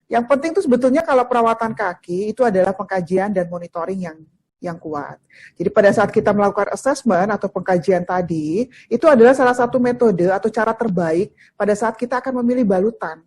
Yang penting tuh sebetulnya kalau perawatan kaki itu adalah pengkajian dan monitoring yang kuat. Jadi pada saat kita melakukan assessment atau pengkajian tadi, itu adalah salah satu metode atau cara terbaik pada saat kita akan memilih balutan.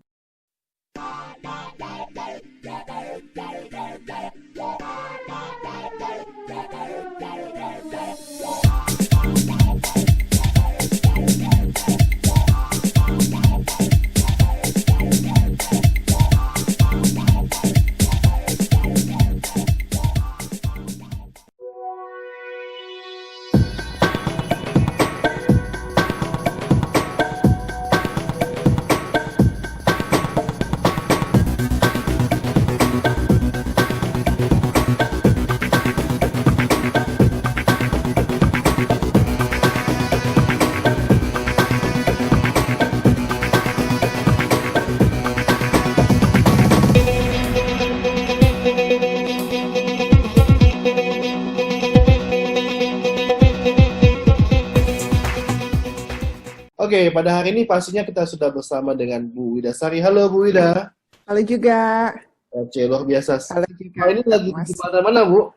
Oke, pada hari ini pastinya kita sudah bersama dengan Bu Wida Sari. Halo Bu Wida. Halo juga. Oke, luar biasa. Halo juga. Ini lagi di mana-mana, Bu?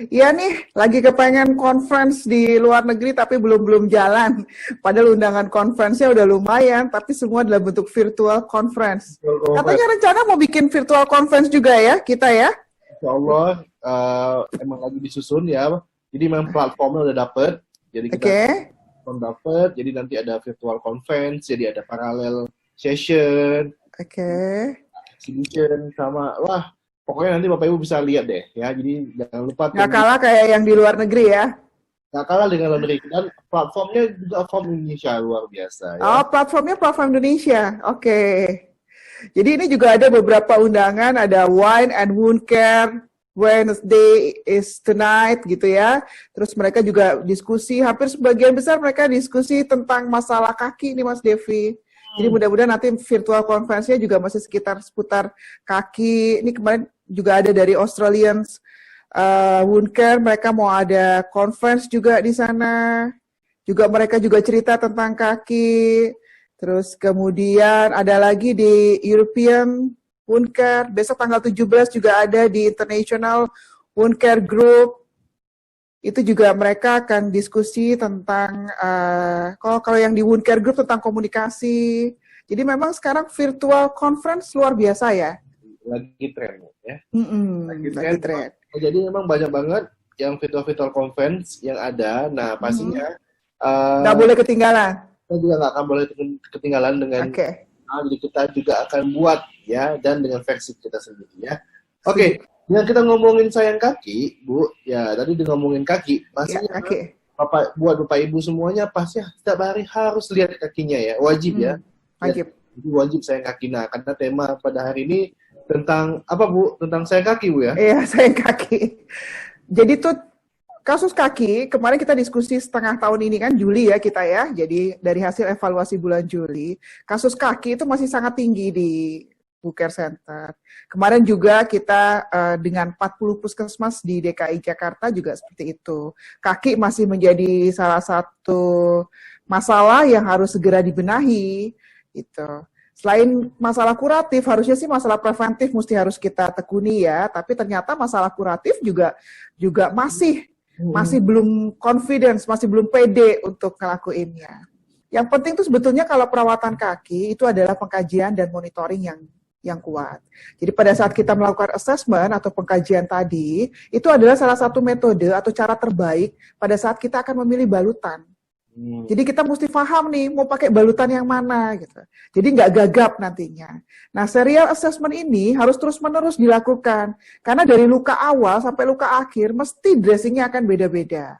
Iya nih, lagi kepengen conference di luar negeri tapi belum jalan. Padahal undangan conference-nya udah lumayan, tapi semua dalam bentuk virtual conference. Katanya rencana mau bikin virtual conference juga ya, kita ya? Insya Allah, emang lagi disusun ya. Jadi memang platformnya udah dapet. Jadi kita dapat, jadi nanti ada virtual conference, jadi ada parallel session, exhibition, sama, wah, pokoknya nanti Bapak Ibu bisa lihat deh, ya, jadi jangan lupa. Nggak kalah kayak yang di luar negeri ya? Nggak kalah dengan luar negeri, dan platformnya juga platform Indonesia, luar biasa. Ya. Oh, platformnya platform Indonesia, oke. Jadi ini juga ada beberapa undangan, ada Wine and Wound Care, Wednesday is tonight gitu ya. Terus mereka juga diskusi, hampir sebagian besar mereka diskusi tentang masalah kaki nih Mas Devi. Jadi mudah-mudahan nanti virtual conference-nya juga masih seputar kaki. Ini kemarin juga ada dari Australian Wound Care, mereka mau ada conference juga di sana. Juga mereka juga cerita tentang kaki. Terus kemudian ada lagi di European Wound Care, besok tanggal 17 juga ada di International Wound Care Group. Itu juga mereka akan diskusi tentang, kalau yang di Wound Care Group tentang komunikasi. Jadi memang sekarang virtual conference luar biasa ya. Lagi tren ya. Lagi tren. Jadi memang banyak banget yang virtual conference yang ada. Nah pastinya. Nggak boleh ketinggalan. Kita juga nggak akan boleh ketinggalan dengan. Jadi kita juga akan buat ya, dan dengan versi kita sendiri ya. Oke, yang kita ngomongin sayang kaki, Bu, ya tadi ngomongin kaki, pastinya buat Bapak Ibu semuanya pasti setiap hari harus lihat kakinya ya, wajib ya. Wajib. Jadi wajib sayang kaki. Nah, karena tema pada hari ini tentang apa Bu? Tentang sayang kaki Bu ya? Iya, sayang kaki. Jadi tuh kasus kaki, kemarin kita diskusi setengah tahun ini kan, Juli ya kita ya, jadi dari hasil evaluasi bulan Juli, kasus kaki itu masih sangat tinggi di Wound Care Center. Kemarin juga kita dengan 40 puskesmas di DKI Jakarta juga seperti itu. Kaki masih menjadi salah satu masalah yang harus segera dibenahi. Gitu. Selain masalah kuratif, harusnya sih masalah preventif mesti harus kita tekuni ya, tapi ternyata masalah kuratif juga masih belum confidence, masih belum pede untuk ngelakuinnya. Yang penting tuh sebetulnya kalau perawatan kaki itu adalah pengkajian dan monitoring yang kuat. Jadi pada saat kita melakukan assessment atau pengkajian tadi, itu adalah salah satu metode atau cara terbaik pada saat kita akan memilih balutan. Jadi kita mesti paham nih, mau pakai balutan yang mana gitu. Jadi nggak gagap nantinya. Nah, serial assessment ini harus terus-menerus dilakukan. Karena dari luka awal sampai luka akhir, mesti dressingnya akan beda-beda.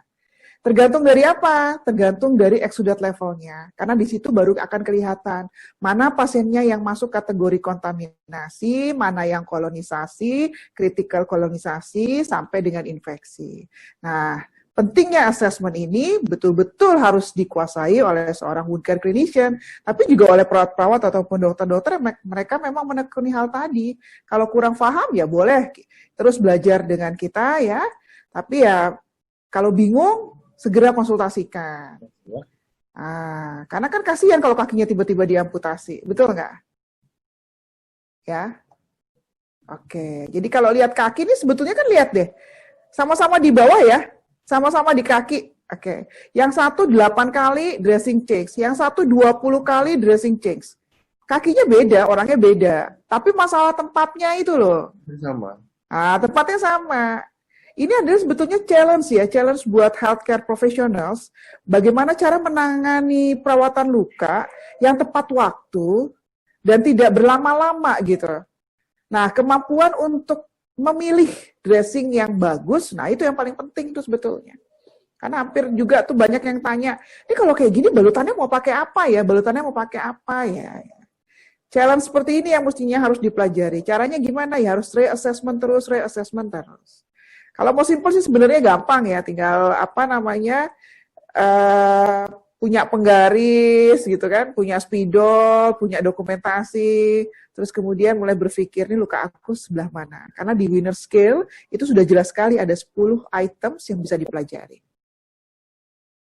Tergantung dari apa? Tergantung dari exudate levelnya. Karena di situ baru akan kelihatan mana pasiennya yang masuk kategori kontaminasi, mana yang kolonisasi, critical kolonisasi, sampai dengan infeksi. Nah, pentingnya assessment ini betul-betul harus dikuasai oleh seorang wound care clinician, tapi juga oleh perawat-perawat ataupun dokter-dokter, mereka memang menekuni hal tadi. Kalau kurang paham ya boleh terus belajar dengan kita ya, tapi ya kalau bingung segera konsultasikan. Karena kan kasihan kalau kakinya tiba-tiba diamputasi, betul nggak? Ya. Oke, jadi kalau lihat kaki ini sebetulnya kan lihat deh, sama-sama di bawah ya, sama-sama di kaki. Oke, yang satu 8 kali dressing change, yang satu 20 kali dressing change. Kakinya beda, orangnya beda, tapi masalah tempatnya itu loh. Sama. Ah, tempatnya sama. Ini adalah sebetulnya challenge ya, challenge buat healthcare professionals. Bagaimana cara menangani perawatan luka yang tepat waktu dan tidak berlama-lama gitu. Nah, kemampuan untuk memilih dressing yang bagus, nah itu yang paling penting itu sebetulnya. Karena hampir juga tuh banyak yang tanya, ini kalau kayak gini balutannya mau pakai apa ya? Balutannya mau pakai apa ya? Challenge seperti ini yang mestinya harus dipelajari. Caranya gimana ya? Harus reassessment terus, reassessment terus. Kalau mau simpel sih sebenarnya gampang ya, tinggal apa namanya punya penggaris gitu kan, punya spidol, punya dokumentasi, terus kemudian mulai berpikir nih luka aku sebelah mana. Karena di winner scale itu sudah jelas sekali ada 10 items yang bisa dipelajari.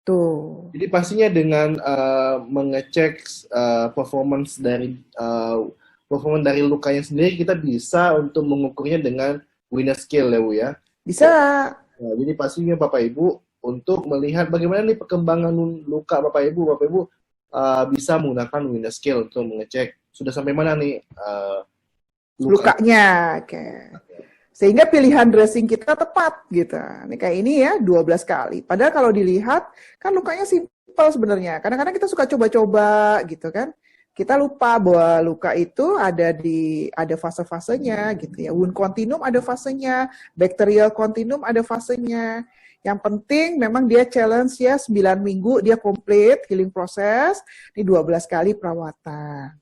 Tuh. Jadi pastinya dengan mengecek performance dari lukanya sendiri, kita bisa untuk mengukurnya dengan winner scale ya Bu ya. Bisa. Nah, jadi pastinya Bapak Ibu untuk melihat bagaimana nih perkembangan luka Bapak Ibu bisa menggunakan winner scale untuk mengecek sudah sampai mana nih lukanya. Oke. Sehingga pilihan dressing kita tepat gitu. Ini kayak ini ya 12 kali. Padahal kalau dilihat kan lukanya simpel sebenarnya. Kadang-kadang kita suka coba-coba gitu kan. Kita lupa bahwa luka itu ada fase-fasenya gitu ya. Wound continuum ada fasenya, bacterial continuum ada fasenya. Yang penting memang dia challenge ya 9 minggu dia complete healing process, ini 12 kali perawatan.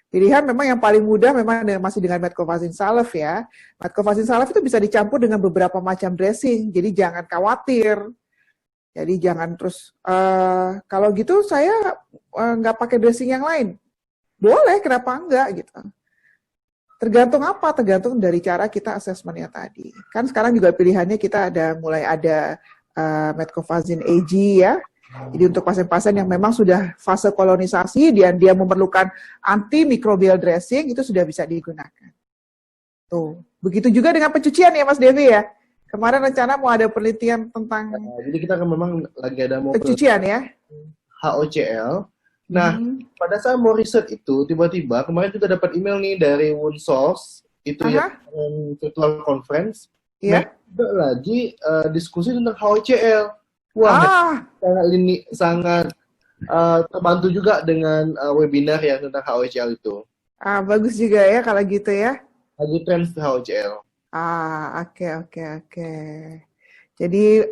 Pilihan memang yang paling mudah memang masih dengan metcovazine salve ya. Metcovazine salve itu bisa dicampur dengan beberapa macam dressing, jadi jangan khawatir. Jadi jangan terus, kalau gitu saya nggak pakai dressing yang lain. Boleh, kenapa enggak gitu. Tergantung apa? Tergantung dari cara kita asesmennya tadi. Kan sekarang juga pilihannya kita mulai ada metcovazine AG ya. Jadi untuk pasien-pasien yang memang sudah fase kolonisasi dan dia memerlukan antimikrobial dressing itu sudah bisa digunakan. Tuh, begitu juga dengan pencucian ya Mas Devi ya. Kemarin rencana mau ada penelitian tentang jadi kita kan memang lagi ada mau pencucian ya. HOCL. Nah, pada saat mau riset itu, tiba-tiba kemarin juga dapat email nih dari Woundsource, itu yang virtual conference. Iya. Nah, lagi diskusi tentang HOCL. Wah, sangat terbantu juga dengan webinar yang tentang HOCL itu. Bagus juga ya kalau gitu ya. Lagi tren HOCL. Oke. Jadi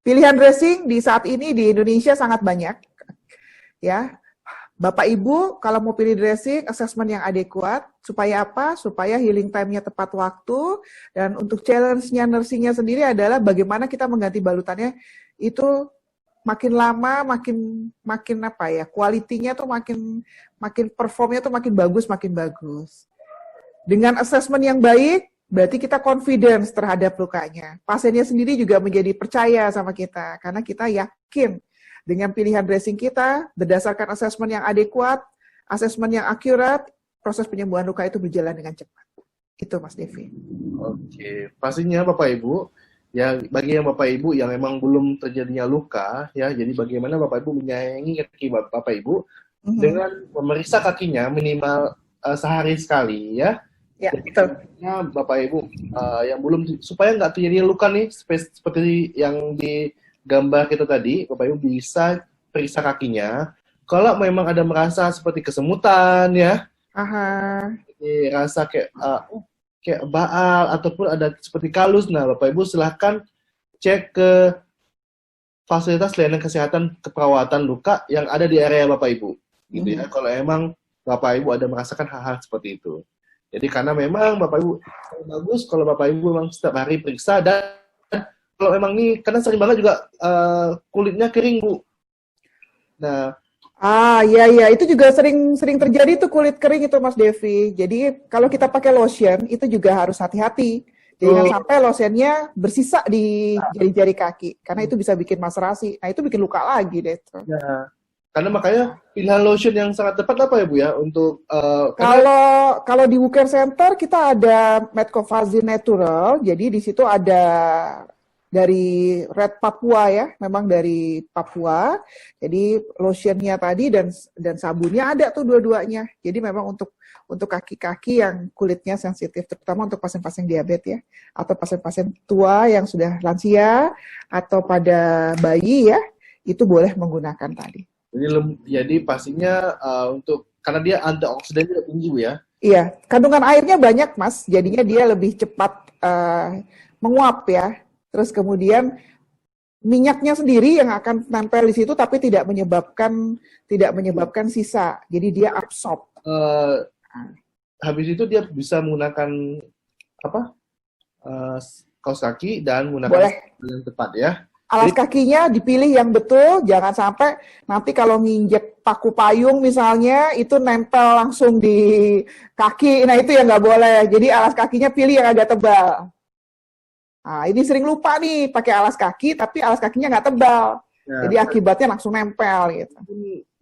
pilihan dressing di saat ini di Indonesia sangat banyak. Ya, Bapak Ibu kalau mau pilih dressing, assessment yang adekuat, supaya apa? Supaya healing time-nya tepat waktu, dan untuk challenge-nya nursing-nya sendiri adalah bagaimana kita mengganti balutannya itu makin lama, makin apa ya, quality-nya tuh makin perform-nya tuh makin bagus. Dengan assessment yang baik, berarti kita confidence terhadap lukanya. Pasiennya sendiri juga menjadi percaya sama kita, karena kita yakin dengan pilihan dressing kita, berdasarkan asesmen yang adekuat, asesmen yang akurat, proses penyembuhan luka itu berjalan dengan cepat. Itu Mas Devi. Oke, pastinya Bapak Ibu, ya bagi yang Bapak Ibu yang memang belum terjadinya luka, ya jadi bagaimana Bapak Ibu menyayangi kaki Bapak Ibu dengan memeriksa kakinya minimal sehari sekali, ya. Ya, betul. Bapak Ibu yang belum, supaya nggak terjadi luka nih, seperti yang di gambar kita tadi, Bapak Ibu bisa periksa kakinya. Kalau memang ada merasa seperti kesemutan ya, rasa kayak baal ataupun ada seperti kalus, nah Bapak Ibu silahkan cek ke fasilitas layanan kesehatan keperawatan luka yang ada di area Bapak Ibu. Gitu ya. Kalau emang Bapak Ibu ada merasakan hal-hal seperti itu. Jadi karena memang Bapak Ibu bagus kalau Bapak Ibu memang setiap hari periksa, dan kalau emang nih, karena sering banget juga kulitnya kering, Bu. Nah, iya, itu juga sering terjadi tuh kulit kering itu Mas Devi. Jadi kalau kita pakai lotion itu juga harus hati-hati. Jangan sampai lotionnya bersisa di jari-jari kaki, karena itu bisa bikin maserasi. Nah, itu bikin luka lagi deh. Ya, Karena makanya pilihan lotion yang sangat tepat apa ya Bu ya untuk kalau di WooCare Center kita ada Medcovazin Natural, jadi di situ ada dari Red Papua ya, memang dari Papua. Jadi lotionnya tadi dan sabunnya ada tuh dua-duanya. Jadi memang untuk kaki-kaki yang kulitnya sensitif, terutama untuk pasien-pasien diabetes ya, atau pasien-pasien tua yang sudah lansia atau pada bayi ya, itu boleh menggunakan tadi. Jadi pastinya karena dia antioksidan juga tinggi Bu ya. Iya, kandungan airnya banyak Mas, jadinya dia lebih cepat menguap ya. Terus kemudian minyaknya sendiri yang akan nempel di situ tapi tidak menyebabkan sisa. Jadi dia absorb. Habis itu dia bisa menggunakan kaos kaki dan menggunakan yang tepat ya. Alas kakinya dipilih yang betul, jangan sampai nanti kalau nginjek paku payung misalnya, itu nempel langsung di kaki, nah itu yang nggak boleh. Jadi alas kakinya pilih yang agak tebal. Nah, ini sering lupa nih, pakai alas kaki, tapi alas kakinya nggak tebal. Ya. Jadi akibatnya langsung nempel gitu.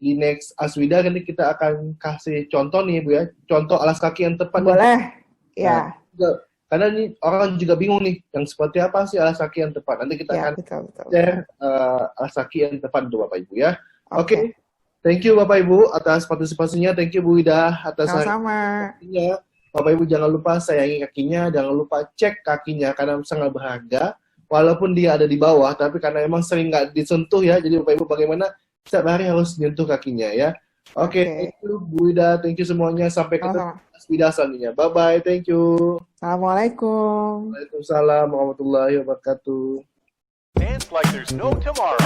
Di next Aswida nanti kita akan kasih contoh nih Bu ya, contoh alas kaki yang tepat. Boleh, ya. Nah, karena ini orang juga bingung nih, yang seperti apa sih alas kaki yang tepat. Nanti kita akan share alas kaki yang tepat untuk Bapak Ibu ya. Oke. Thank you Bapak Ibu atas partisipasinya. Thank you Bu Ida atas sama-sama. Bapak Ibu jangan lupa sayangi kakinya, jangan lupa cek kakinya karena sangat berharga. Walaupun dia ada di bawah, tapi karena emang sering nggak disentuh ya, jadi Bapak Ibu bagaimana setiap hari harus nyentuh kakinya ya. Oke. Thank you Bu Ida, thank you semuanya. Sampai ketemu Aswida selanjutnya. Bye-bye, thank you. Assalamualaikum. Waalaikumsalam warahmatullahi wabarakatuh. Dance like there's no tomorrow.